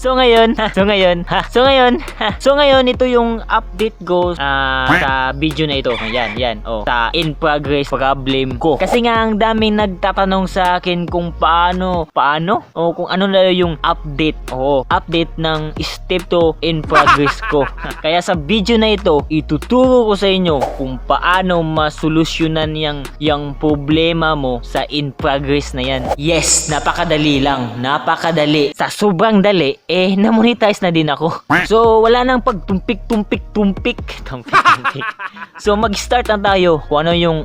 So ngayon ito yung update ko sa video na ito. Yan. Sa in progress problem ko. Kasi nga ang daming nagtatanong sa akin kung paano o kung ano na yung update. Update ng step to in progress ko. Kaya sa video na ito, ituturo ko sa inyo kung paano masolusyonan yung problema mo sa in progress na yan. Yes, napakadali lang. Napakadali. Sa sobrang dali, na-monetize na din ako. So, wala nang pagtumpik-tumpik. So, mag-start na tayo kung ano yung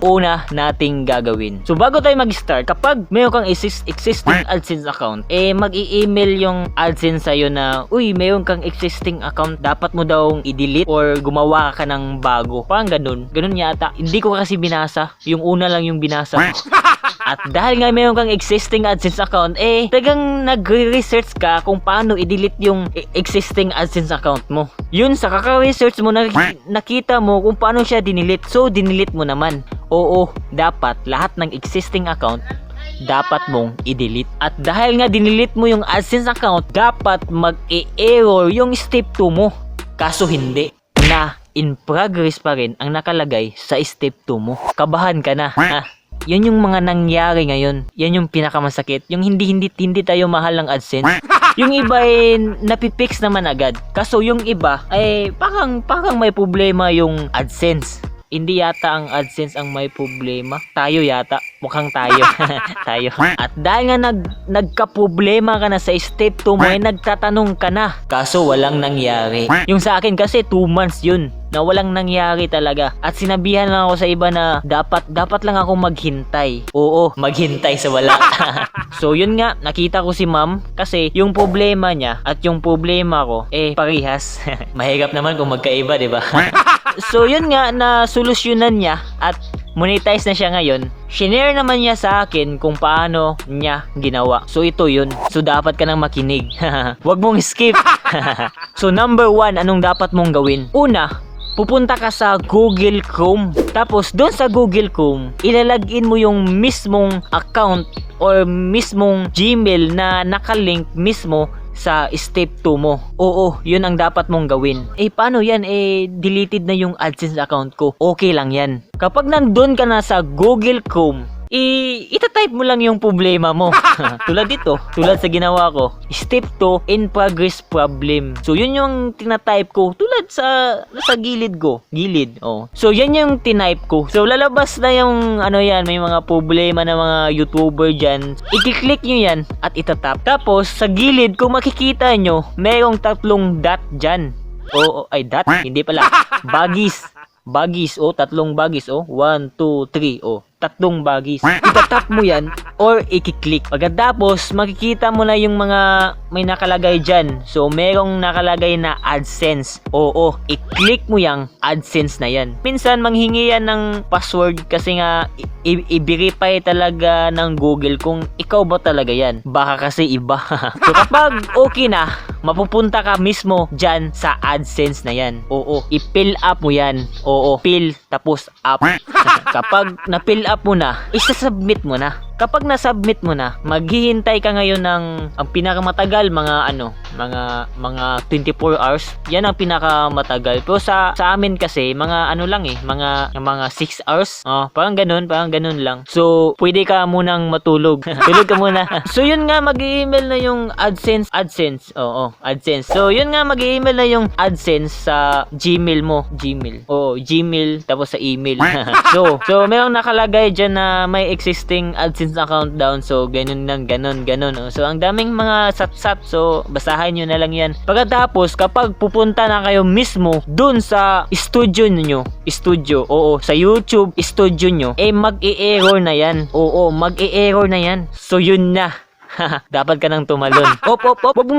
una nating gagawin. So, bago tayo mag-start, kapag mayroon kang existing AdSense account, mag-i-email yung AdSense sa'yo na, uy, mayroon kang existing account, dapat mo daw i-delete or gumawa ka ng bago. Parang ganun yata. Hindi ko kasi binasa. Yung una lang yung binasa ko. At dahil nga mayroon kang existing AdSense account, talagang nagre-research ka kung paano i-delete yung existing AdSense account mo. Yun, sa kaka-research mo, nakita mo kung paano siya dinelete. So, dinelete mo naman. Oo, dapat lahat ng existing account dapat mong i-delete. At dahil nga dinelete mo yung AdSense account, dapat mag-e-error yung step 2 mo. Kaso hindi, na in progress pa rin ang nakalagay sa step 2 mo. Kabahan ka na. Yan yung mga nangyari ngayon. Yan yung pinakamasakit. Yung hindi tayo mahal ng AdSense. Yung iba napipix naman agad. Kaso yung iba parang may problema yung AdSense. Hindi yata ang AdSense ang may problema. Tayo yata. Mukhang tayo. Tayo. At dahil nga nagka-problema ka na sa step 2 mo, nagtatanong ka na. Kaso walang nangyari. Yung sa akin kasi 2 months yun na walang nangyari talaga. At sinabihan lang ako sa iba na dapat lang ako maghintay. Oo, maghintay sa wala. So yun nga, nakita ko si ma'am kasi yung problema niya at yung problema ko parehas. Mahirap naman kung magkaiba, 'di ba? So yun nga, na solusyonan niya at monetize na siya ngayon. Shinare naman niya sa akin kung paano niya ginawa. So ito yun. So dapat ka nang makinig. Huwag mong skip. So number 1, anong dapat mong gawin? Una, pupunta ka sa Google Chrome. Tapos doon sa Google Chrome, ilalagin mo yung mismong account or mismong Gmail na nakalink mismo sa step 2 mo. Oo, yun ang dapat mong gawin. Paano yan? Deleted na yung AdSense account ko. Okay lang yan. Kapag nandun ka na sa Google Chrome, itatype mo lang yung problema mo. Tulad dito, tulad sa ginawa ko, step 2, in progress problem. So yun yung tinatype ko, tulad sa gilid ko. Gilid, So yan yung tinype ko. So lalabas na yung may mga problema na mga YouTuber dyan. I-click nyo yan at itatap. Tapos sa gilid, kung makikita nyo, mayroong 3 dot dyan. Dot? Hindi pala. Bagis, 3 bagis, 1, 2, 3, 3 bagis. Itatap mo yan or i-click. Pagkatapos, makikita mo na yung mga may nakalagay dyan. So, merong nakalagay na AdSense. I-click mo yung AdSense na yan. Minsan, manghingi yan ng password kasi nga i-verify talaga ng Google kung ikaw ba talaga yan. Baka kasi iba. So, kapag okay na, mapupunta ka mismo dyan sa AdSense na yan. I-fill up mo yan. Fill, tapos up. Kapag na-fill up mo na, isa-submit mo na. Kapag na-submit mo na, maghihintay ka ngayon ng ang pinakamatagal mga 24 hours. Yan ang pinakamatagal. Pero sa amin kasi mga mga 6 hours. Parang ganun lang. So, pwede ka munang matulog. Tulog ka muna. So, yun nga, mag-i-email na yung AdSense. AdSense. So, yun nga, mag-i-email na yung AdSense sa Gmail mo. Gmail, tapos sa email. So, mayroong nakalagay dyan na may existing AdSense account down. So, ganun. So, ang daming mga sat-sat. So, basahin nyo na lang yan. Pagkatapos, kapag pupunta na kayo mismo dun sa studio nyo, sa YouTube studio nyo, mag-i-error na yan. Mag-i-error na yan. So, yun na. Dapat ka nang tumalon. Wag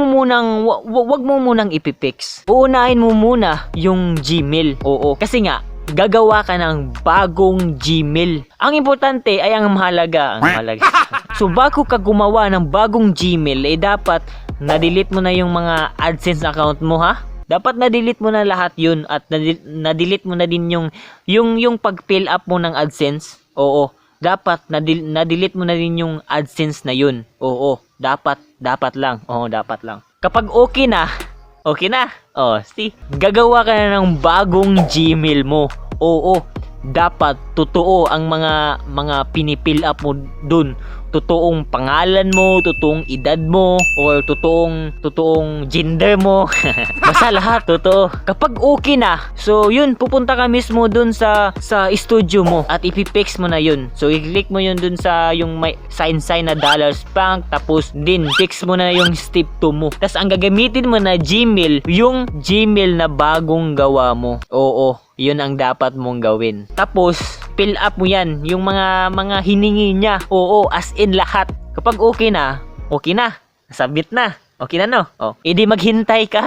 mo munang ipipix. Uunahin mo muna yung Gmail. Kasi nga, gagawa ka ng bagong Gmail. Ang importante ay ang mahalaga. So, bago ka gumawa ng bagong Gmail, dapat na-delete mo na yung mga AdSense account mo, ha? Dapat na-delete mo na lahat yun at na-delete mo na din yung pag-fill up mo ng AdSense. Dapat na-delete mo na din yung AdSense na yun. Dapat lang. Oo, dapat lang. Kapag okay na, see, gagawa ka na ng bagong Gmail mo. Oo, dapat totoo ang mga pinipill up mo dun. Totoong pangalan mo, totoong edad mo, or totoong gender mo. Basta lahat totoo. Kapag okay na, so yun, pupunta ka mismo dun sa studio mo at ipipix mo na yun. So i-click mo yun dun sa yung may sign na dollars bank, tapos din fix mo na yung step 2 mo. Tapos ang gagamitin mo na Gmail, yung Gmail na bagong gawa mo. Oo, yun ang dapat mong gawin. Tapos fill up mo yan, yung mga hiningi niya. Oo, as in lahat. Kapag okay na, sabit na. Okay na, no? Oh, edi maghintay ka.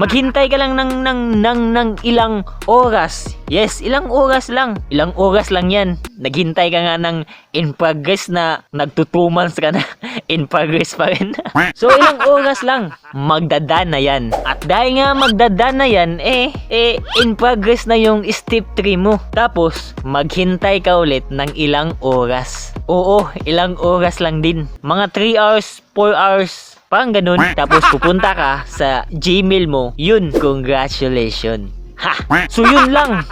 Maghintay ka lang ng ilang oras. Yes, ilang oras lang. Ilang oras lang yan. Naghintay ka nga ng in progress na nagto 2 months ka na. In progress pa rin. So, ilang oras lang. Magdadan na yan. At dahil nga magdadan na yan, in progress na yung step 3 mo. Tapos, maghintay ka ulit ng ilang oras. Oo, ilang oras lang din. Mga 3 hours, 4 hours. Parang ganun. Tapos pupunta ka sa Gmail mo. Yun, congratulations. Ha! So yun lang.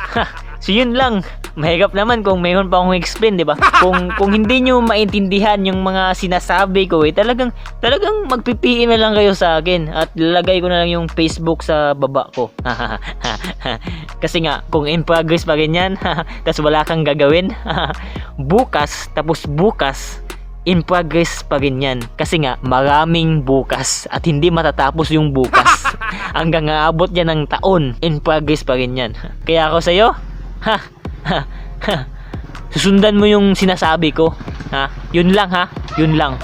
So yun lang. Mahirap naman kung mayroon pa akong explain, di ba? Kung hindi nyo maintindihan yung mga sinasabi ko, talagang magpipm na lang kayo sa akin at lalagay ko na lang yung Facebook sa baba ko. Kasi nga, kung in progress pa rin yan, tapos wala kang gagawin, bukas, in progress pa rin yan. Kasi nga, maraming bukas at hindi matatapos yung bukas. Hanggang aabot yan ng taon, in progress pa rin yan. Kaya ako sa'yo, susundan mo yung sinasabi ko. Yun lang, yun lang.